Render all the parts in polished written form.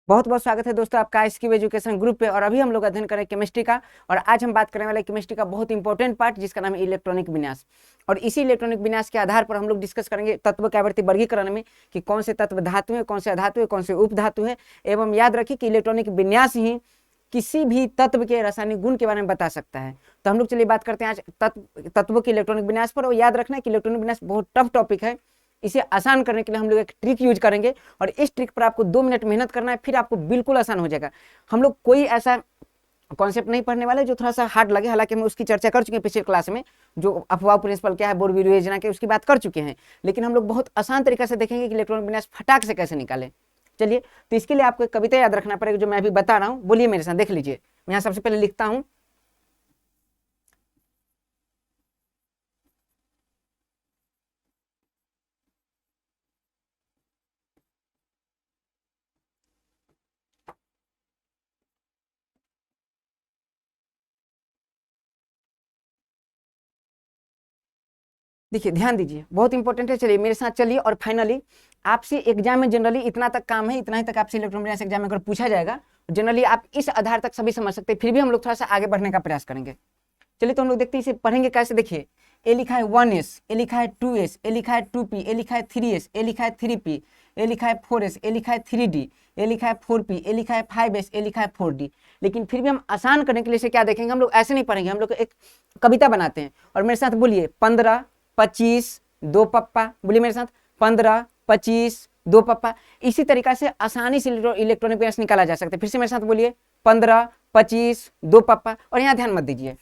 बहुत बहुत स्वागत है दोस्तों आपका एसक्यू एजुकेशन ग्रुप पे। और अभी हम लोग अध्ययन करें केमिस्ट्री का। और आज हम बात करने वाले केमिस्ट्री का बहुत इंपॉर्टेंट पार्ट जिसका नाम है इलेक्ट्रॉनिक विन्यास। और इसी इलेक्ट्रॉनिक विन्यास के आधार पर हम लोग डिस्कस करेंगे तत्व के आवर्ती वर्गीकरण में कि कौन से तत्व धातु है, कौन से अधातु है, कौन से उपधातु है। एवं याद रखिए कि इलेक्ट्रॉनिक विन्यास ही किसी भी तत्व के रासायनिक गुण के बारे में बता सकता है। तो हम लोग चलिए बात करते हैं आज तत्वों के इलेक्ट्रॉनिक विन्यास पर। और याद रखना है कि इलेक्ट्रॉनिक विन्यास बहुत टफ टॉपिक है। इसे आसान करने के लिए हम लोग एक ट्रिक यूज करेंगे और इस ट्रिक पर आपको 2 मिनट मेहनत करना है, फिर आपको बिल्कुल आसान हो जाएगा। हम लोग कोई ऐसा कॉन्सेप्ट नहीं पढ़ने वाले जो थोड़ा सा हार्ड लगे, हालांकि हम उसकी चर्चा कर चुके हैं पिछले क्लास में। जो अफवाह प्रिंसिपल क्या है, बोरवीरो योजना के, उसकी बात कर चुके हैं। लेकिन हम लोग बहुत आसान तरीके से देखेंगे कि इलेक्ट्रॉनिक विन्यास फटाक से कैसे निकालें। चलिए, तो इसके लिए आपको एक कविता याद रखना पड़ेगा जो मैं अभी बता रहा हूँ। बोलिए मेरे साथ, देख लीजिए। मैं यहाँ सबसे पहले लिखता हूँ। देखिए, ध्यान दीजिए, बहुत इंपॉर्टेंट है। चलिए मेरे साथ चलिए। और फाइनली आपसे एग्जाम में जनरली इतना तक काम है, इतना ही तक आपसे इलेक्ट्रॉनिक विन्यास एग्जाम में अगर पूछा जाएगा, जनरली आप इस आधार तक सभी समझ सकते हैं। फिर भी हम लोग थोड़ा सा आगे बढ़ने का प्रयास करेंगे। चलिए, तो हम लोग देखते हैं इसे पढ़ेंगे कैसे। देखिए, ए लिखा है 1s, ए लिखा है 2s, ए लिखा है 2p, ए लिखा है 3s, ए लिखा है 3p, ए लिखा है 4s, ए लिखा है 3d, ए लिखा है 4p, ए लिखा है 5s, ए लिखा है 4d। लेकिन फिर भी हम आसान करने के लिए इसे क्या देखेंगे, हम लोग ऐसे नहीं पढ़ेंगे, हम लोग एक कविता बनाते हैं। और मेरे साथ बोलिए 15, 25, 2 पप्पा। बोलिए मेरे साथ 15, 25, 2 पप्पा। इसी तरीका से आसानी से इलेक्ट्रॉनिक विन्यास निकाला जा सकता है। फिर से मेरे साथ बोलिए 15, 25, 2 पप्पा। और यहाँ ध्यान मत दीजिए,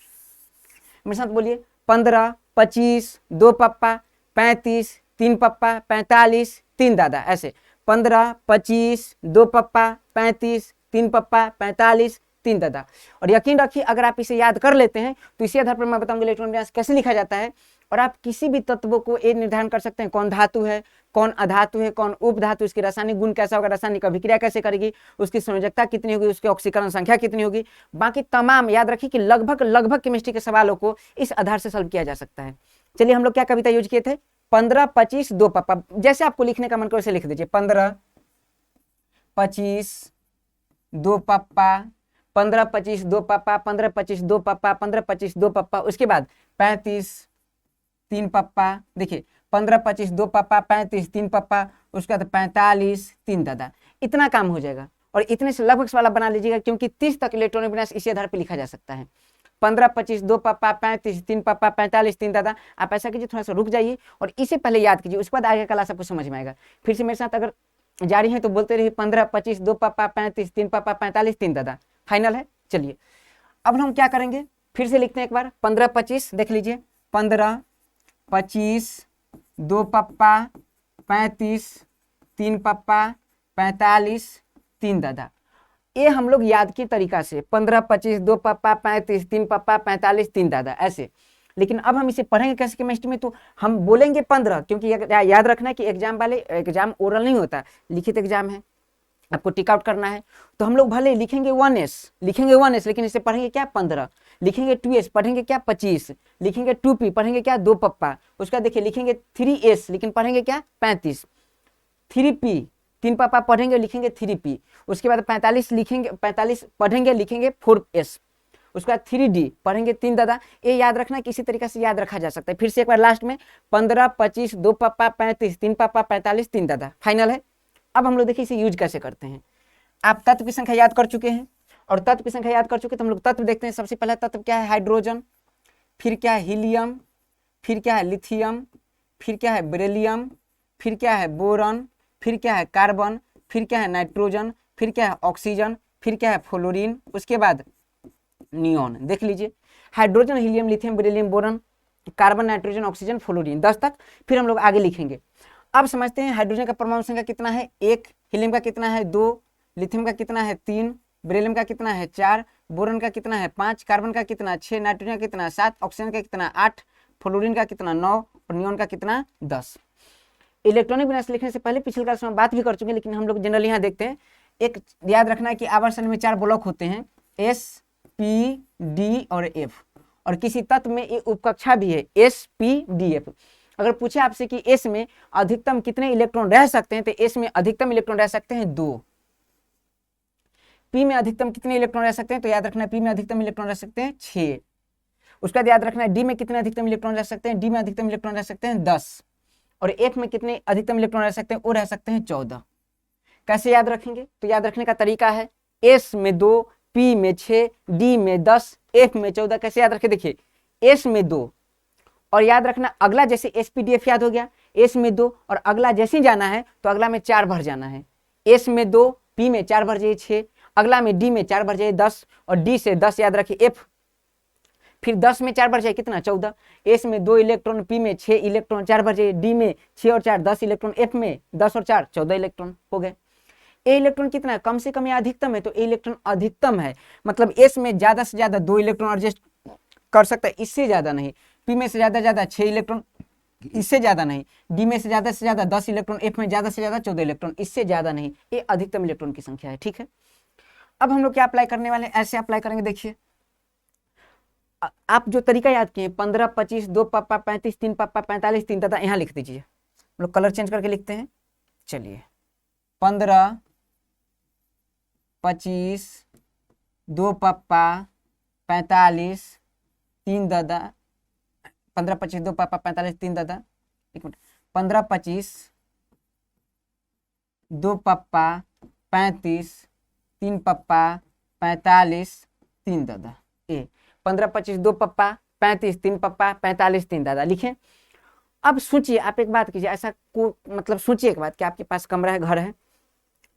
मेरे साथ बोलिए 15, 25, 2 पप्पा, 35, 3 पप्पा, 45, 3 दादा। ऐसे 15, 25, 2 पप्पा, 35, 3 पप्पा, 45, 3 दादा। और यकीन रखिए, अगर आप इसे याद कर लेते हैं तो इसी आधार पर मैं बताऊंगा इलेक्ट्रॉनिक विन्यास कैसे लिखा जाता है। और आप किसी भी तत्व को ये निर्धारण कर सकते हैं कौन धातु है, कौन अधातु है, कौन उपधातु, इसकी रासायनिक गुण कैसा होगा, रासायनिक अभिक्रिया कैसे करेगी, उसकी संयोजकता कितनी होगी, उसकी ऑक्सीकरण संख्या कितनी होगी। बाकी तमाम याद रखिए कि लगभग केमिस्ट्री के सवालों को इस आधार से सॉल्व किया जा सकता है। चलिए, हम लोग क्या कविता यूज किए थे, 15, 25, 2 पप्पा। जैसे आपको लिखने का मन करे वैसे लिख दीजिए। 15, 25, 2 पप्पा, 15, 25, 2 पप्पा, 15, 25, 2 पप्पा, 15, 25, 2 पप्पा। उसके बाद 35, 3 पप्पा। देखिए, 15, 25, 2 पप्पा, 35, 3 पप्पा। उसके बाद 45, 3 दादा। इतना काम हो जाएगा। और इतने से लगभग वाला बना लीजिएगा, क्योंकि 30 तक इलेक्ट्रॉनिक विन्यास इसी आधार पर लिखा जा सकता है। 15, 25, 2 पप्पा, 35, 3 पप्पा, 45, 3 दादा। आप ऐसा कीजिए, थोड़ा सा रुक जाइए और इसे पहले याद कीजिए, उसके बाद आगे क्लास आपको समझ में आएगा। फिर से मेरे साथ अगर जारी है तो बोलते रहिए 15, 25, 2 पप्पा, 35, 3 पप्पा, 45, 3 दादा। फाइनल है। चलिए, अब हम क्या करेंगे, फिर से लिखते हैं एक बार। 15, 25, देख लीजिए। 15, 25, 2 पप्पा, 35, 3 पप्पा, 45, 3 दादा। ये हम लोग याद के तरीका से 15, 25, 2 पप्पा, 35, 3 पप्पा, 45, 3 दादा ऐसे। लेकिन अब हम इसे पढ़ेंगे कैसे केमिस्ट्री में, तो हम बोलेंगे 15, क्योंकि याद रखना है कि एग्जाम वाले एग्जाम ओरल नहीं होता, लिखित एग्जाम है, आपको टिक आउट करना है। तो हम लोग भले लिखेंगे 1s, लेकिन इसे पढ़ेंगे क्या 15। लिखेंगे 2s, पढ़ेंगे क्या 25। लिखेंगे 2p, पढ़ेंगे क्या 2 पप्पा। उसका देखिए लिखेंगे 3s, लेकिन पढ़ेंगे क्या 35। 3p, 3 पापा पढ़ेंगे, लिखेंगे 3p। उसके बाद 45 लिखेंगे, 45 पढ़ेंगे, लिखेंगे 4s। उसके बाद 3d पढ़ेंगे 3 दादा। ये याद रखना, किसी तरीके से याद रखा जा सकता है। फिर से एक बार लास्ट में 15, 25, 2 पापा, 35, 3 पापा, 45, 3 दादा। फाइनल है। अब हम लोग देखिए इसे यूज कैसे करते हैं। आप तत्व की संख्या याद कर चुके हैं, और तत्व की संख्या याद कर चुके, तो हम लोग तत्व देखते हैं। सबसे पहला तत्व क्या है, हाइड्रोजन। फिर क्या है, हीलियम। फिर क्या है, लिथियम। फिर क्या है, बेरिलियम। फिर क्या है, बोरॉन। फिर क्या है, कार्बन। फिर क्या है, नाइट्रोजन। फिर क्या है, ऑक्सीजन। फिर क्या है, फ्लोरीन। उसके बाद नियॉन। देख लीजिए, hydrogen, helium, lithium, beryllium, boron, carbon, nitrogen, oxygen, fluorine, 10 तक। फिर हम लोग आगे लिखेंगे। अब समझते हैं हाइड्रोजन का परमाणु संख्या कितना है, 1। हीलियम का कितना है, 2। लिथियम का कितना है, 3। बेरिलियम का कितना है, 4। बोरॉन का कितना है, 5। कार्बन का कितना 6। नाइट्रोजन का कितना 7। ऑक्सीजन का कितना 8। फ्लोरीन का कितना 9। और नियॉन का कितना 10। इलेक्ट्रॉनिक विन्यास लिखने से पहले पिछले क्लास में बात भी कर चुके हैं, लेकिन हम लोग जनरली यहाँ देखते हैं। एक याद रखना है कि आवर्षण में 4 ब्लॉक होते हैं, S, P, D और F। और किसी तत्व में एक उपकक्षा भी है, S, P, D, F। अगर पूछे आपसे कि S में अधिकतम कितने इलेक्ट्रॉन रह सकते हैं, तो S में अधिकतम इलेक्ट्रॉन रह सकते हैं 2। पी में अधिकतम कितने इलेक्ट्रॉन रह सकते हैं, तो याद रखना पी में अधिकतम इलेक्ट्रॉन रह सकते हैं 6। उसके बाद याद रखना है डी में कितने अधिकतम इलेक्ट्रॉन रह सकते हैं, डी में अधिकतम इलेक्ट्रॉन रह सकते हैं 10, और एफ में कितने अधिकतम इलेक्ट्रॉन रह सकते हैं, वो रह सकते हैं 14। कैसे याद रखेंगे, तो याद रखने का तरीका है एस में 2, पी में 6, डी में 10, एफ में 14। कैसे याद रखें, देखिए एस में 2, और याद रखना अगला जैसे एसपीडीएफ याद हो गया, एस में 2 और अगला जैसे ही जाना है तो अगला में 4 भर जाना है। एस में 2, पी में 4 भर जाइए 6, अगला में डी में 4 भर जाइए 10, और डी से 10 याद रखिए एफ, फिर 10 में 4 भर जाए कितना 14। एस में 2 इलेक्ट्रॉन, पी में 6 इलेक्ट्रॉन 4 भर जाइए, डी में 6 और 4 10 इलेक्ट्रॉन, एफ में 10 और 4 14 इलेक्ट्रॉन हो गए। ए इलेक्ट्रॉन कितना है, कम से कम या अधिकतम है, तो ए इलेक्ट्रॉन अधिकतम है, मतलब एस में ज्यादा से ज्यादा 2 इलेक्ट्रॉन एडजस्ट कर सकता है, इससे ज्यादा नहीं। पी में से ज्यादा 6 इलेक्ट्रॉन, इससे ज्यादा नहीं। डी में से ज्यादा 10 इलेक्ट्रॉन, एफ में ज्यादा से ज्यादा 14 इलेक्ट्रॉन, इससे ज्यादा नहीं। ये अधिकतम इलेक्ट्रॉन की संख्या है, ठीक है। अब हम लोग क्या अप्लाई करने वाले हैं, ऐसे अप्लाई करेंगे। देखिए आप जो तरीका याद किए 15 25 2 पप्पा 35 3 पप्पा 45 3 तथा यहाँ लिख दीजिए। हम लोग कलर चेंज करके लिखते हैं। चलिए 15 25 2 पप्पा 45 3 दादा, 15 25 2 पप्पा 45 3 दादा, एक मिनट, 15 25 2 पप्पा 35 3 पप्पा 45 3 दादा। ए 15 25 2 पप्पा 35 3 पप्पा 45 3 दादा लिखें। अब सोचिए, आप एक बात कीजिए, ऐसा को मतलब सोचिए एक बात कि आपके पास कमरा है, घर है,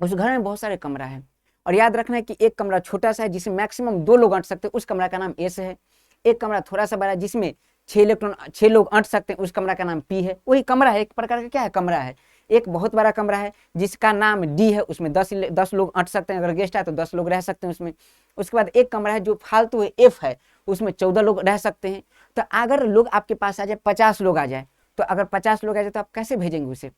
उस घर में बहुत सारे कमरा है, और याद रखना है कि एक कमरा छोटा सा है जिसमें मैक्सिमम 2 लोग अट सकते हैं, उस कमरा का नाम एस है। एक कमरा थोड़ा सा बड़ा है जिसमें 6 लोग अट सकते हैं, उस कमरा का नाम पी है। वही कमरा है, एक प्रकार का क्या है, कमरा है। एक बहुत बड़ा कमरा है जिसका नाम डी है, उसमें 10 लोग अट सकते हैं, अगर गेस्ट आए तो 10 लोग रह सकते हैं उसमें। उसके बाद एक कमरा है जो फालतू है, एफ है, उसमें 14 लोग रह सकते हैं। तो अगर लोग आपके पास आ जाए, 50 लोग आ जाए, तो अगर 50 लोग आ जाए तो आप कैसे भेजेंगे उसे,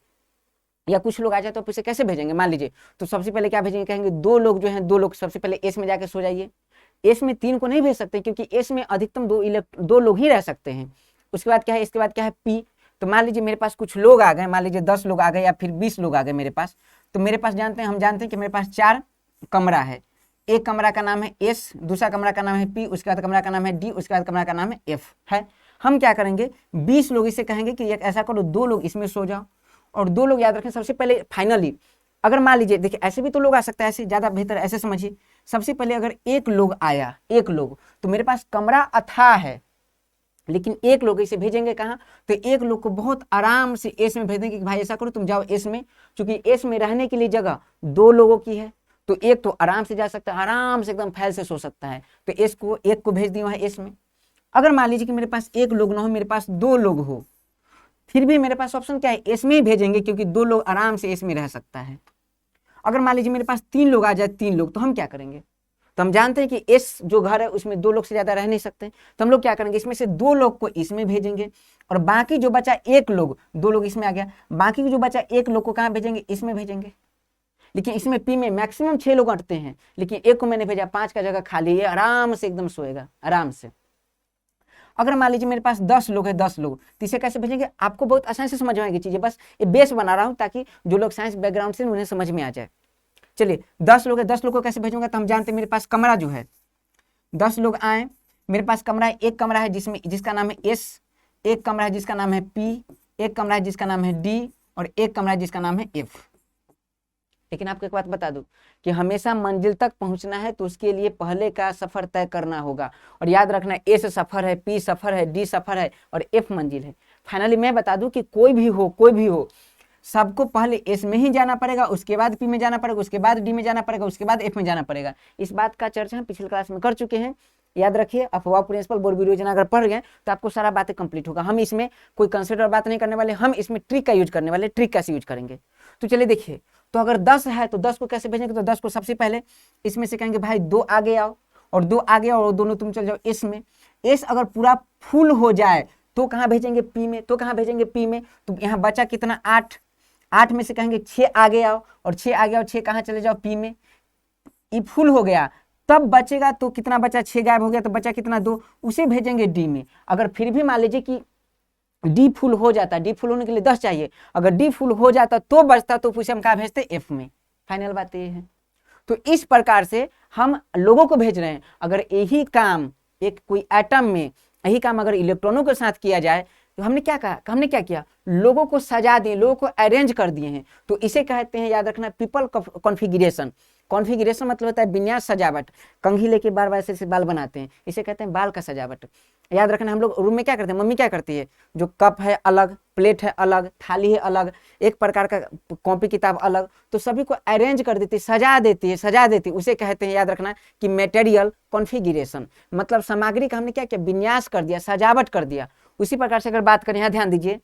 या कुछ लोग आ जाए तो आप उसे कैसे भेजेंगे, मान लीजिए। तो सबसे पहले क्या भेजेंगे, कहेंगे 2 लोग जो हैं, 2 लोग सबसे पहले एस में जाके सो जाइए। एस में 3 को नहीं भेज सकते क्योंकि एस में अधिकतम 2 लोग ही रह सकते हैं। उसके बाद क्या है, इसके बाद क्या है, पी। तो मान लीजिए मेरे पास कुछ लोग आ गए, मान लीजिए 10 लोग आ गए या फिर 20 लोग आ गए मेरे पास। तो मेरे पास हम जानते हैं कि मेरे पास 4 कमरा है। एक कमरा का नाम है एस, दूसरा कमरा का नाम है पी, उसके बाद कमरा का नाम है डी, उसके बाद कमरा का नाम है एफ है। हम क्या करेंगे, 20 लोग इसे कहेंगे कि ऐसा करो 2 लोग इसमें सो जाओ, और 2 लोग याद रखें सबसे पहले। फाइनली अगर मान लीजिए, देखिए ऐसे भी तो लोग आ सकता है, ऐसे ज्यादा बेहतर, ऐसे समझिए। सबसे पहले अगर एक लोग आया, एक लोग, तो मेरे पास कमरा अथाह है, लेकिन एक लोग इसे भेजेंगे कहाँ, तो एक लोग को बहुत आराम से एस में भेज देंगे कि भाई ऐसा करो तुम जाओ एस में, क्योंकि एस में रहने के लिए जगह 2 लोगों की है, तो एक तो आराम से जा सकता है, आराम से एकदम फैल से सो सकता है, तो एक को भेज दिया वहां एस में। अगर मान लीजिए कि मेरे पास एक लोग ना हो, मेरे पास 2 लोग हो, फिर भी मेरे पास ऑप्शन क्या है, एस में ही भेजेंगे, क्योंकि 2 लोग आराम से एस में रह सकता है। अगर मान लीजिए मेरे पास 3 लोग आ जाए, 3 लोग, तो हम क्या करेंगे, तो हम जानते हैं कि एस जो घर है उसमें 2 लोग से ज्यादा रह नहीं सकते, तो हम लोग क्या करेंगे, इसमें से 2 लोग को इसमें भेजेंगे, और बाकी जो बचा एक लोग, 2 लोग इसमें आ गया, बाकी जो बचा एक लोग को कहाँ भेजेंगे, इसमें भेजेंगे। लेकिन इसमें पी में मैक्सिमम 6 लोग अटते हैं, लेकिन एक को मैंने भेजा, 5 का जगह खाली है, आराम से एकदम सोएगा आराम से। अगर मान लीजिए मेरे पास 10 लोग है, 10 लोग, तो इसे कैसे भेजेंगे, आपको बहुत आसानी से समझ में आएगी चीजें, बस ये बेस बना रहा हूं ताकि जो लोग साइंस बैकग्राउंड से उन्हें समझ में आ जाए। चलिए 10 लोग है, 10 लोग को कैसे भेजूंगा, तो हम जानते हैं मेरे पास कमरा जो है, 10 लोग आए, मेरे पास कमरा है, एक कमरा है जिसका नाम है एस, एक कमरा है जिसका नाम है पी, एक कमरा है जिसका नाम है डी, और एक कमरा है जिसका नाम है एफ। लेकिन आपको एक बात बता दूं कि हमेशा मंजिल तक पहुंचना है तो उसके लिए पहले का सफर तय करना होगा, और याद रखना एस सफर है, पी सफर है, डी सफर है, और एफ मंजिल है। फाइनली मैं बता दूं कि कोई भी हो, सबको पहले एस में ही जाना पड़ेगा, उसके बाद पी में जाना पड़ेगा, उसके बाद डी में जाना पड़ेगा, उसके बाद एफ में जाना पड़ेगा। इस बात का चर्चा हम पिछले क्लास में कर चुके हैं, याद रखिए। अफवाह प्रिंसिपल बोर्ड योजना अगर पढ़ गए तो आपको सारा बातें कंप्लीट होगा। हम इसमें कोई कंसेप्ट और बात नहीं करने वाले, हम इसमें ट्रिक का यूज करने वाले। ट्रिक कैसे यूज करेंगे, तो चलिए देखिए। तो अगर 10 है तो 10 को कैसे भेजेंगे, तो 10 को सबसे पहले इसमें से कहेंगे भाई 2 आगे आओ, और 2 आगे आओ, और दोनों तुम चल जाओ एस में। एस अगर पूरा फुल हो जाए तो कहाँ भेजेंगे, पी में। तो कहाँ भेजेंगे, पी में। तो यहाँ बचा कितना, 8। 8 में से कहेंगे 6 आगे आओ, और 6 आगे आओ, 6 कहाँ चले जाओ, पी में। ये फुल हो गया, तब बचेगा तो कितना बचा, 6 गायब हो गया, तो बचा कितना, 2, उसे भेजेंगे डी में। अगर फिर भी मान लीजिए कि डी फुल हो जाता, डी फुल होने के लिए 10 चाहिए, अगर डी फुल हो जाता तो बचता, तो उसे हम कहाँ भेजते, एफ में। फाइनल बात ये है। तो इस प्रकार से हम लोगों को भेज रहे हैं। अगर यही काम एक कोई एटम में यही काम अगर इलेक्ट्रॉनों के साथ किया जाए तो हमने क्या कहा, हमने क्या किया, लोगों को सजा दिए, लोगों को अरेंज कर दिए हैं। तो इसे कहते हैं, याद रखना, पीपल कॉन्फ़िगरेशन। कॉन्फ़िगरेशन मतलब होता है विन्यास, सजावट। कंघी लेके बार बार ऐसे बाल बनाते हैं, इसे कहते हैं बाल का सजावट। याद रखना, हम लोग रूम में क्या करते हैं, मम्मी क्या करती है, जो कप है अलग, प्लेट है अलग, थाली है अलग, एक प्रकार का कॉपी किताब अलग, तो सभी को अरेंज कर देती है, सजा देती है, सजा देती है। उसे कहते हैं, याद रखना, कि मटेरियल कॉन्फ़िगरेशन। मतलब सामग्री का हमने क्या किया, विन्यास कर दिया, सजावट कर दिया। उसी प्रकार से अगर बात करें, यहाँ ध्यान दीजिए,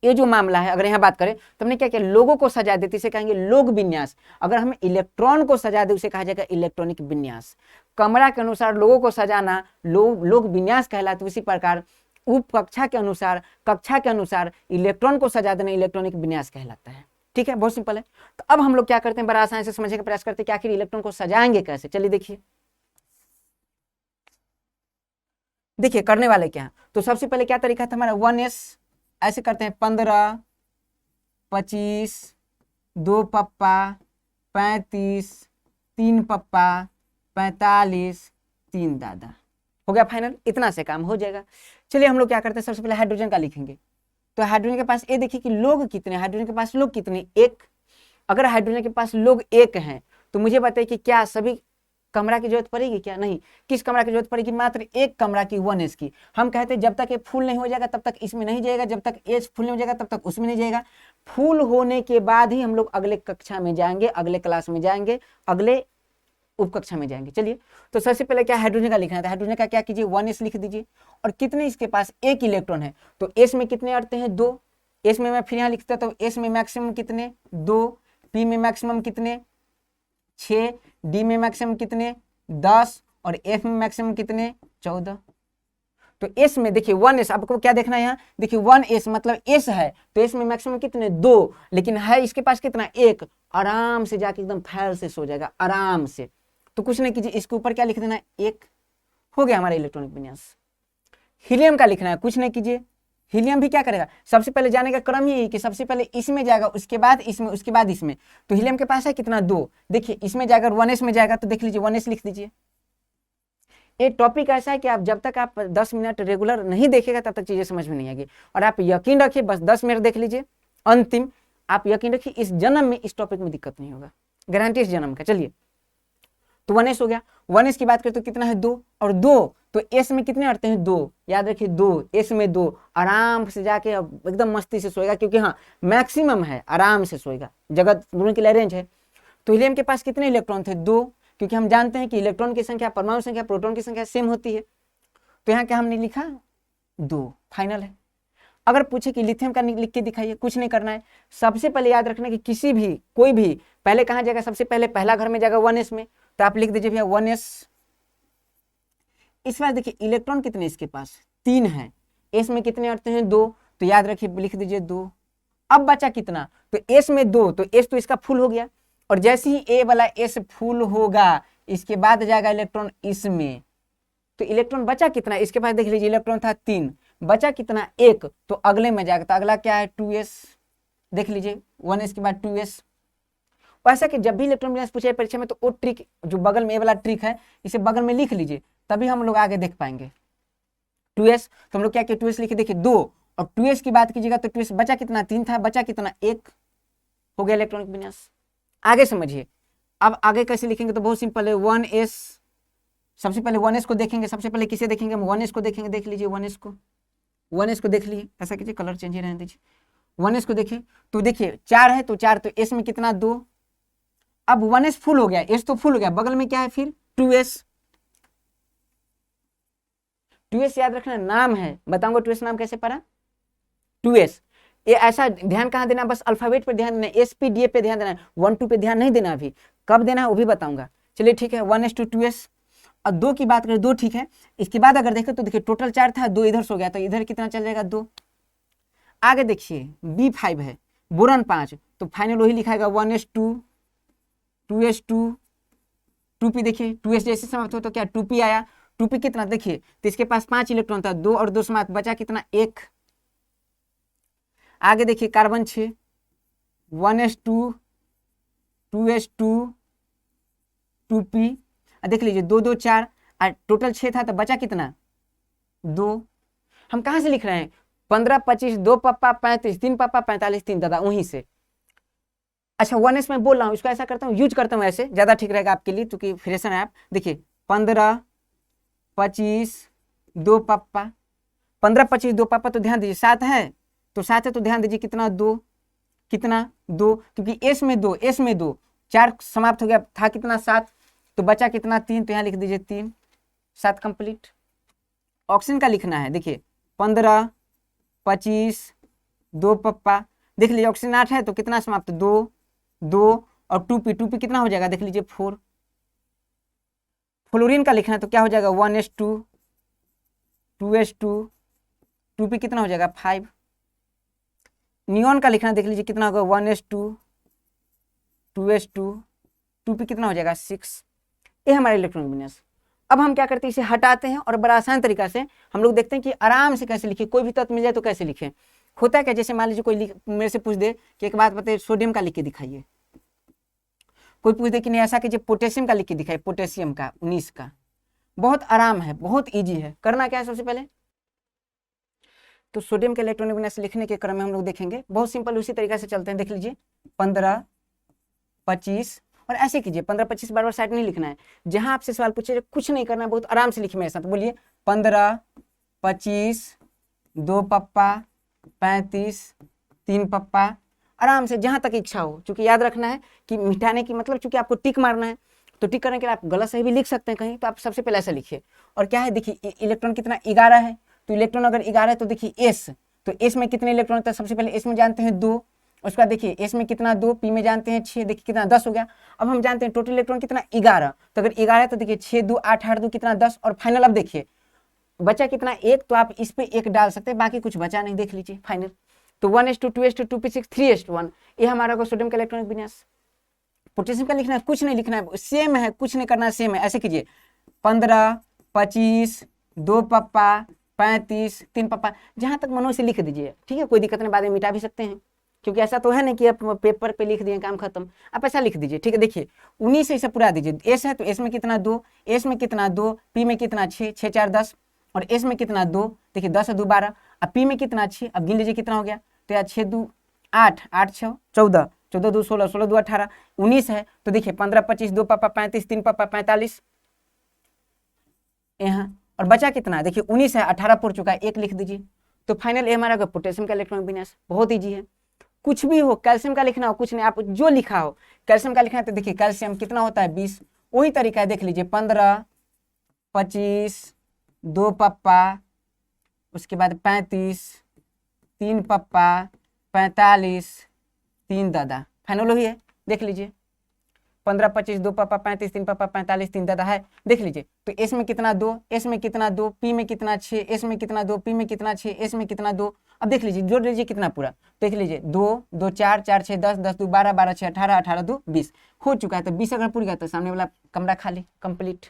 ये जो मामला है, अगर यहाँ बात करें तो हमने क्या किया, लोगों को सजा देते, इसे कहेंगे लोग विन्यास। अगर हम इलेक्ट्रॉन को सजा दे, उसे कहा जाएगा इलेक्ट्रॉनिक विन्यास। कमरा के अनुसार लोगों को सजाना लोग विन्यास कहलाते। उसी प्रकार उप कक्षा के अनुसार, कक्षा के अनुसार इलेक्ट्रॉन को सजा देना इलेक्ट्रॉनिक विन्यास कहलाता है। ठीक है, बहुत सिंपल है। तो अब हम लोग क्या करते हैं, बड़ा आसानी से समझने का प्रयास करते हैं कि आखिर इलेक्ट्रॉन को सजाएंगे कैसे। चलिए देखिए, देखिए करने वाले क्या। तो सबसे पहले क्या तरीका था हमारा, 1s ऐसे करते हैं, 15, 25, 2 पप्पा, 35, 3 पप्पा, 45, 3 दादा। हो गया फाइनल, इतना से काम हो जाएगा। चलिए हम लोग क्या करते हैं, सबसे पहले हाइड्रोजन का लिखेंगे। तो हाइड्रोजन के पास ये देखिए कि लोग कितने, हाइड्रोजन के पास लोग कितने, एक। अगर हाइड्रोजन के पास लोग एक हैं तो मुझे बताइए कि क्या सभी कमरा की जरूरत पड़ेगी, क्या नहीं। किस कमरा की जरूरत पड़ेगी, मात्र एक कमरा की, 1s की। हम कहते हैं जब तक ये फुल नहीं हो जाएगा तब तक इसमें नहीं जाएगा, जब तक एच फुल नहीं हो जाएगा तब तक उसमें नहीं जाएगा। फुल होने के बाद ही हम लोग अगले कक्षा में जाएंगे, अगले क्लास में जाएंगे, अगले उपकक्षा में जाएंगे। चलिए, तो सबसे पहले क्या हाइड्रोजन का लिखना है, तो हाइड्रोजन का क्या कीजिए, 1s लिख दीजिए। और कितने इसके पास, एक इलेक्ट्रॉन है, तो एस में कितने अड़ते हैं, 2। एस में मैं फिर यहाँ लिखता तो एस में मैक्सिमम कितने, 2, पी में मैक्सिमम कितने, 6, डी में मैक्सिमम कितने, 10, और एफ में मैक्सिमम कितने, 14। तो एस में देखिए 1s, आपको क्या देखना है यहाँ, देखिए 1s मतलब एस है, तो एस में मैक्सिमम कितने, 2, लेकिन है इसके पास कितना, 1। आराम से जाके एकदम फैल से सो जाएगा, आराम से। तो कुछ नहीं कीजिए, इसके ऊपर क्या लिख देना, 1। हो गया हमारा इलेक्ट्रॉनिक विन्यास। हीलियम का लिखना है, कुछ नहीं कीजिए, हीलियम भी क्या करेगा, सबसे पहले जाने का क्रम यही कि सबसे पहले इसमें जाएगा, उसके बाद इसमें, उसके बाद इसमें। तो हीलियम के पास है कितना, 2। देखिए इसमें जाकर 1s में जाएगा, तो देख लीजिए 1s लिख दीजिए। ये टॉपिक ऐसा है कि आप जब तक आप 10 मिनट रेगुलर नहीं देखेगा तब तक चीजें समझ में नहीं आएगी। और आप यकीन रखिए, बस 10 मिनट देख लीजिए, अंतिम आप यकीन रखिए इस जन्म में इस टॉपिक में दिक्कत नहीं होगा, गारंटी इस जन्म का। चलिए, तो 1s हो गया। 1s की बात करें तो कितना है, 2, और 2 तो एस में कितने अड़ते हैं, 2। याद रखिए 2, एस में 2, आराम से जाके एकदम मस्ती से सोएगा, क्योंकि हाँ मैक्सिमम है, आराम से सोएगा, जगत दोनों के लिए अरेंज है। तो हीलियम के पास कितने इलेक्ट्रॉन थे, 2, क्योंकि हम जानते हैं कि इलेक्ट्रॉन की संख्या, परमाणु संख्या, प्रोटॉन की संख्या सेम होती है। तो यहाँ क्या हमने लिखा, 2, फाइनल है। अगर पूछे कि लिथियम का लिख के दिखाइए, कुछ नहीं करना है। सबसे पहले याद रखना कि किसी भी, कोई भी पहले कहाँ जाएगा, सबसे पहले पहला घर में जाएगा 1s में, तो आप लिख दीजिए भैया 1s। इस बार देखिए इलेक्ट्रॉन कितने इसके पास, 3 है, एस में कितने अड़ते हैं, 2, तो याद रखिए लिख दीजिए 2। अब बचा कितना, तो एस में 2, तो एस तो इसका फुल हो गया, और जैसे ही ए वाला एस फुल होगा इसके बाद जाएगा इलेक्ट्रॉन इसमें। तो इलेक्ट्रॉन बचा कितना, इसके पास देख लीजिए इलेक्ट्रॉन था 3, बचा कितना, 1, तो अगले में जाएगा। तो अगला क्या है, 2s, देख लीजिए 1s के बाद 2s। ऐसा कि जब भी इलेक्ट्रॉन विन्यास पूछे परीक्षा में तो वो ट्रिक जो बगल में, ये वाला ट्रिक है, इसे बगल में लिख लीजिए, तभी हम लोग आगे देख पाएंगे। 2s, तो हम लोग क्या किए, 2s लिखे, देखिए 2, और 2s की बात कीजिएगा तो 2s बचा कितना, 3 था, बचा कितना, 1। हो गया इलेक्ट्रॉनिक विन्यास। आगे समझिए, अब आगे कैसे लिखेंगे, तो बहुत सिंपल है, 1s, सबसे पहले 1s को देखेंगे, सबसे पहले किसे देखेंगे, हम 1s को देखेंगे, देख लीजिए 1s को, 1s को देख लीजिए, ऐसा कीजिए, कलर चेंज ही रहने दीजिए। 1s को देखिए, तो देखिए 4 है, तो 4, तो s में कितना, 2। अब 1s फुल हो गया, s तो फुल हो गया, बगल में क्या है फिर, 2s। 2s याद रखना नाम है, बताऊंगा 2s नाम कैसे पढ़ा, 2s। ये ऐसा ध्यान कहाँ देना, बस अल्फाबेट पे ध्यान देना, SPDA पे ध्यान देना, 1 2 पे ध्यान नहीं देना, अभी कब देना है वो भी बताऊंगा। चलिए ठीक है, 1s to 2s। और 2 की बात करें, 2 ठीक है। इसके बाद अगर देखें तो देखिए टोटल 4 था, 2 इधर सो गया, तो इधर कितना चल जाएगा, 2। आगे देखिए B5 है, बोरॉन 5, तो फाइनल वही लिखाएगा 1s to 2s to 2p। देखिए 2s जैसे समाप्त हो तो क्या 2p आया, 2p कितना देखिए, तो इसके पास 5 इलेक्ट्रॉन था, 2 और 2 समाप्त, बचा कितना, 1। आगे देखिए carbon 6, 1s to 2s to 2p, देख लीजिए 2 2 4, टोटल 6 था तो बचा कितना 2। हम कहाँ से लिख रहे हैं 15 25 2 पप्पा 35 3 पप्पा 45 3 दादा, वहीं से। अच्छा 1s में बोल रहा हूँ, इसको ऐसा करता हूँ, यूज करता हूँ ऐसे, ज़्यादा ठीक रहेगा आपके लिए क्योंकि फ्रेशर है आप। देखिए 15 25 2 पप्पा, 15 25 2 पप्पा, तो ध्यान दीजिए 7 है, तो 7 है तो ध्यान दीजिए कितना 2, कितना 2, क्योंकि एस में 2, एस में 2, 4 समाप्त हो गया, था कितना 7, तो बचा कितना 3, तो यहाँ लिख दीजिए 3, 7 कंप्लीट। ऑक्सीजन का लिखना है, देखिए 15 25 2 पप्पा, देख लीजिए ऑक्सीजन 8 है तो कितना समाप्त 2 2, और 2p कितना हो जाएगा देख लीजिए 4। फ्लोरीन का लिखना है तो क्या हो जाएगा 1s2 2s2, 2p कितना हो जाएगा 5। नियॉन का लिखना देख लीजिए कितना होगा 1s2 2s2, 2p कितना हो जाएगा 6। ये हमारा इलेक्ट्रॉनिक विन्यास। अब हम क्या करते हैं, इसे हटाते हैं और बड़ा आसान तरीका से हम लोग देखते हैं कि आराम से कैसे लिखे, कोई भी तत्व मिल जाए तो कैसे लिखें। होता है क्या, जैसे मान लीजिए कोई मेरे से पूछ दे कि एक बात बताइए सोडियम का लिख के दिखाइए, कोई पूछ दे कि नहीं ऐसा कीजिए पोटेशियम का लिख के दिखाइए, पोटेशियम का 19 का। बहुत आराम है, बहुत ईजी है। करना क्या है, सबसे पहले तो सोडियम के इलेक्ट्रॉनिक विन्यास लिखने के क्रम में हम लोग देखेंगे, बहुत सिंपल उसी तरीके से चलते हैं। देख लीजिए 15 25, और ऐसे कीजिए 15 25 बार बार साइड नहीं लिखना है, जहां आपसे सवाल पूछे कुछ नहीं करना है, बहुत आराम से लिखिए मेरे साथ। बोलिए 15 25 2 पप्पा 35 3 पप्पा, आराम से जहां तक इच्छा हो। क्योंकि याद रखना है कि मिटाने की मतलब चूंकि आपको टिक मारना है, तो टिक करने के लिए आप गलत सही भी लिख सकते हैं कहीं, तो आप सबसे पहले ऐसा लिखिए। और क्या है देखिए इलेक्ट्रॉन कितना 11 है, तो इलेक्ट्रॉन अगर 11 है तो देखिए एस, तो एस में कितने इलेक्ट्रॉन होता है, सबसे पहले एस में जानते हैं 2, उसके बाद देखिए एस में कितना 2, पी में जानते हैं 6, देखिए कितना 10 हो गया। अब हम जानते हैं टोटल इलेक्ट्रॉन कितना 11, तो अगर 11 है तो देखिए 6 2 8 8 2 कितना 10, और फाइनल अब देखिए बचा कितना 1, तो आप इस पे 1 डाल सकते हैं, बाकी कुछ बचा नहीं, देख लीजिए फाइनल। तो 1s2 2s2 2p6 3s1, ये हमारा को सोडियम का इलेक्ट्रॉनिक विन्यास। पोटेशियम का लिखना है, कुछ नहीं लिखना है, सेम है, कुछ नहीं करना है, सेम है। ऐसे कीजिए 15 25 2 पप्पा 35 3 पप्पा, जहां तक मनो से लिख दीजिए, ठीक है, कोई दिक्कत नहीं, बाद में मिटा भी सकते हैं, क्योंकि ऐसा तो है ना कि आप पेपर पे लिख दिए काम खत्म, आप ऐसा लिख दीजिए, ठीक है। देखिए 19 से इसे पूरा दीजिए, एस है तो एस में कितना 2, एस में कितना 2, पी में कितना 6 6 4 10, और एस में कितना 2, देखिए 10 2 12, अब पी में कितना 6, अब गिन लीजिए कितना हो गया, तो यार 6 2 8 8 6 14 14 2 16 16 2 18 19 है, तो देखिए 15 25 2 पापा 35 3 पापा 45 यहाँ, और बचा कितना देखिए 19 है, 18 पूर चुका है, 1 लिख दीजिए। तो फाइनल ये हमारा पोटेशियम का इलेक्ट्रॉनिक विन्यास, बहुत ईजी है। कुछ भी हो, कैल्शियम का लिखना हो कुछ नहीं, आप जो लिखा हो, कैल्शियम का लिखना है तो देखिए कैल्शियम कितना होता है 20, वही तरीका है, देख लीजिए 15 25 2 पप्पा, उसके बाद 35 3 पप्पा 45 3 दादा, फाइनल वही है, देख लीजिए 15 25 2 पप्पा 35 3 पप्पा 45 3 दादा है, देख लीजिए। तो एस में कितना 2, एस में कितना 2, पी में कितना 6, एस में कितना 2, पी में कितना 6, एस में कितना 2, अब देख लीजिए जोड़ लीजिए कितना पूरा, देख लीजिए 2 2 4 4 6 10 10 2 12 12 6 18 18 2 20 हो चुका है। तो 20 अगर पूरी गया तो सामने वाला कमरा खाली, कंप्लीट।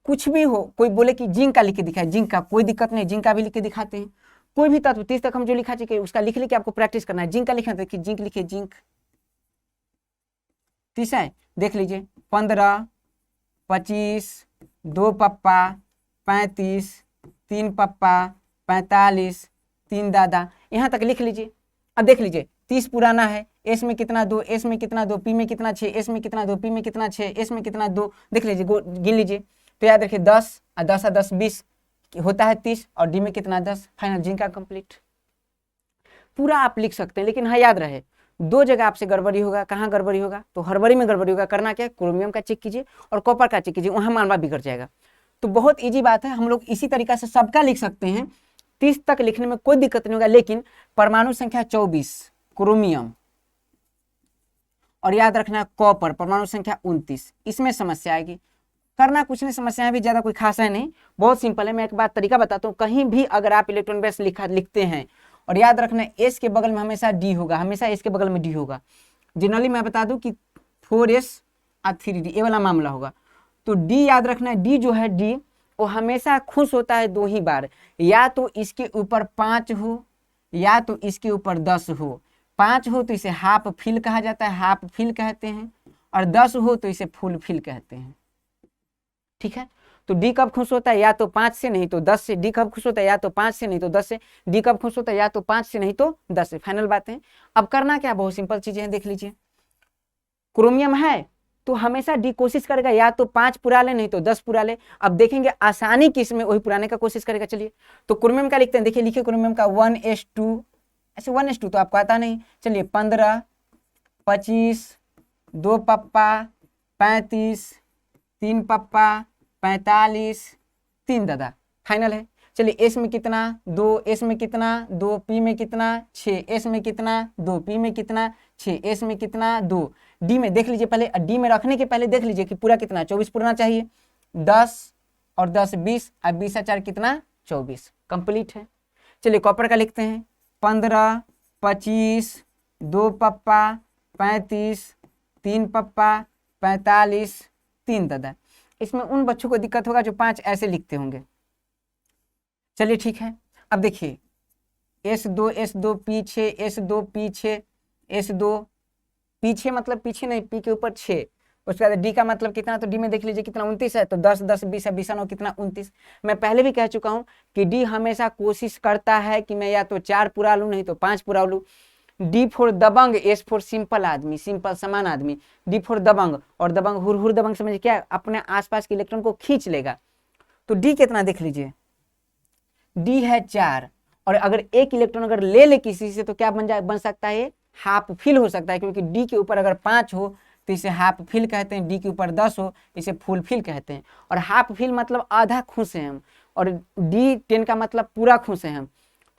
कुछ भी हो, कोई बोले कि जिंक का लिख के दिखाए, जिंक का कोई दिक्कत नहीं, जिंक का भी लिख के दिखाते हैं। कोई भी तत्व 30 तक हम जो लिखा चाहिए उसका लिख लिख के आपको प्रैक्टिस करना है। जिंक का लिखना, देखिए जिंक लिखिए, जिंक 30 है, देख लीजिए 15 25 2 पप्पा 35 3 पप्पा 45 3 दादा, यहाँ तक लिख लीजिए। अब देख लीजिए 30 पुराना है, एस में कितना 2, एस में कितना 2, पी में कितना 6, एस में कितना 2, पी में कितना 6, एस में कितना 2, देख लीजिए गिन लीजिए। तो याद रखिए 10 और 10 और 10 20 होता है 30, और डी में कितना 10, फाइनल जिंक का कंप्लीट। पूरा आप लिख सकते हैं, लेकिन हाँ याद रहे 2 जगह आपसे गड़बड़ी होगा। कहाँ गड़बड़ी होगा, तो हड़बड़ी में गड़बड़ी होगा। करना क्या है, क्रोमियम का चेक कीजिए और कॉपर का चेक कीजिए, वहां मानवा बिगड़ जाएगा। तो बहुत ईजी बात है, हम लोग इसी तरीका से सबका लिख सकते हैं। 30 तक लिखने में कोई दिक्कत नहीं होगा, लेकिन परमाणु संख्या 24 क्रोमियम, और याद रखना कॉपर परमाणु संख्या 29, इसमें समस्या आएगी। करना कुछ नहीं, समस्याएं भी ज्यादा कोई खास है नहीं, बहुत सिंपल है। मैं एक बात तरीका बताता हूँ, कहीं भी अगर आप इलेक्ट्रॉन बेस लिखते हैं, और याद रखना एस के बगल में हमेशा डी होगा, हमेशा एस के बगल में डी होगा। जनरली मैं बता दूं कि 4s और 3d ये वाला मामला होगा। तो डी याद रखना, डी जो है डी वो हमेशा खुश होता है 2 ही बार, या तो इसके ऊपर 5 हो या तो इसके ऊपर 10 हो। 5 हो तो इसे हाफ फिल कहा जाता है, हाफ फिल कहते हैं, और 10 हो तो इसे फुलफिल कहते हैं। ठीक है, तो डी कब खुश होता है, या तो 5 से नहीं तो 10 से। डी कब खुश होता है, या तो 5 से नहीं तो 10 से। डी कब खुश होता है, या तो 5 से नहीं तो 10 से। फाइनल बातें। अब करना क्या, बहुत सिंपल चीजें हैं, देख लीजिए। क्रोमियम है तो हमेशा डी कोशिश करेगा या तो 5 पुरा ले नहीं तो 10 पुरा ले। अब देखेंगे आसानी किस में, वही पुराने का कोशिश करेगा। चलिए, तो क्रोमियम का लिखते हैं, देखिए लिखिए क्रोमियम का 1s2, ऐसे 1s2 तो आपको आता नहीं। चलिए 15, 25, 2 पप्पा 35, 3 पप्पा 45, 3 दादा। फाइनल है। चलिए एस में कितना 2, एस में कितना 2, पी में कितना 6, एस में कितना 2, पी में कितना 6, एस में कितना 2। डी में देख लीजिए पहले, डी में रखने के पहले देख लीजिए कि पूरा कितना 24 पूरा चाहिए। 10 और 10 20, अब 20 और 4 कितना 24, कंप्लीट है। चलिए कॉपर का लिखते हैं 15, 25, 2 पप्पा 35, 3 पप्पा 45, 3 दादा। इसमें उन बच्चों को दिक्कत होगा जो 5 ऐसे लिखते होंगे। चलिए ठीक है, अब देखिए S2 S2 पीछे, S2 पीछे, S2 पीछे मतलब पीछे नहीं, पी के ऊपर 6। उसके बाद डी का मतलब कितना, तो डी में देख लीजिए कितना 29 है, तो 10 10 20 है, 20 9 कितना 29। मैं पहले भी कह चुका हूं कि डी हमेशा कोशिश करता है कि मैं या तो 4 पुरा लूं नहीं तो 5 पुरा लूं। डी फॉर दबंग, एस फॉर सिंपल आदमी, सिंपल समान आदमी। डी फॉर दबंग, और दबंग हुर दबंग समझिए क्या, अपने आसपास के इलेक्ट्रॉन को खींच लेगा। तो डी कितना देख लीजिए, डी है 4, और अगर एक इलेक्ट्रॉन अगर ले किसी से तो क्या बन सकता है, हाफ फिल हो सकता है, क्योंकि डी के ऊपर अगर 5 हो तो इसे हाफ फिल कहते हैं, डी के ऊपर 10 हो इसे फुल फिल कहते हैं। और हाफ फिल मतलब आधा खुश है हम, और डी 10 का मतलब पूरा खुश है हम।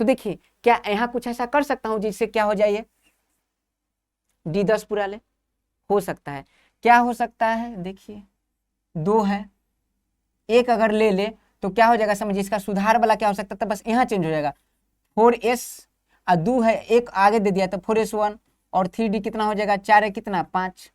तो देखिए क्या यहाँ कुछ ऐसा कर सकता हूँ जिससे क्या हो जाए, डी 10 पूरा ले, हो सकता है। क्या हो सकता है, देखिए 2 है, एक अगर ले तो क्या हो जाएगा समझिए, इसका सुधार वाला क्या हो सकता था, बस यहाँ चेंज हो जाएगा। 4s और 2 है, एक आगे दे दिया तो 4s1, और 3d कितना हो जाएगा 4 है कितना 5।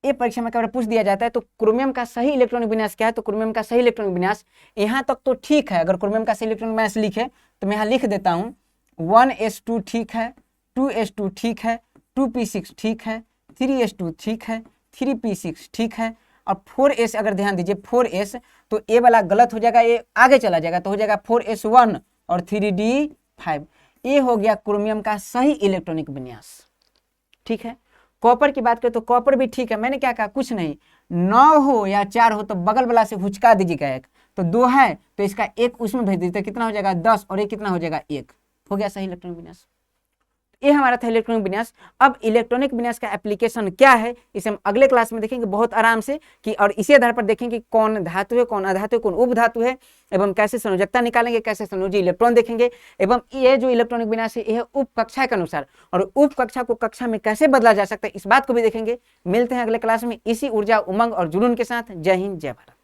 ये परीक्षा में कभी पूछ दिया जाता है। तो क्रोमियम का सही इलेक्ट्रॉनिक विन्यास क्या है, तो क्रोमियम का सही इलेक्ट्रॉनिक विन्यास यहाँ तक तो ठीक है। अगर क्रोमियम का सही इलेक्ट्रॉनिक विन्यास लिखे तो मैं यहाँ लिख देता हूँ 1s2 ठीक है, 2s2 ठीक है, 2p6 ठीक है, 3s2 ठीक है, 3p6 ठीक है, और 4s अगर ध्यान दीजिए 4s तो ए वाला गलत हो जाएगा, ये आगे चला जाएगा तो हो जाएगा 4s1 और 3d5। ये हो गया क्रोमियम का सही इलेक्ट्रॉनिक विन्यास। ठीक है, कॉपर की बात करें तो कॉपर भी ठीक है। मैंने क्या कहा, कुछ नहीं, 9 हो या 4 हो तो बगल वाला से हुचका दीजिएगा एक, तो 2 है तो इसका एक उसमें भेज दीजिए, कितना हो जाएगा 10, और एक कितना हो जाएगा 1, हो गया सही इलेक्ट्रॉनिक विन्यास। ये हमारा था इलेक्ट्रॉनिक विन्यास। अब इलेक्ट्रॉनिक विन्यास का एप्लीकेशन क्या है इसे हम अगले क्लास में देखेंगे बहुत आराम से, कि और इसी आधार पर देखेंगे कौन धातु है, कौन अधातु है, कौन उपधातु है, एवं कैसे संयोजकता निकालेंगे, कैसे संयोजी इलेक्ट्रॉन देखेंगे, एवं ये जो इलेक्ट्रॉनिक विन्यास है यह उप कक्षा के अनुसार, और उप कक्षा को कक्षा में कैसे बदला जा सकता है इस बात को भी देखेंगे। मिलते हैं अगले क्लास में इसी ऊर्जा, उमंग और जुनून के साथ। जय हिंद, जय भारत।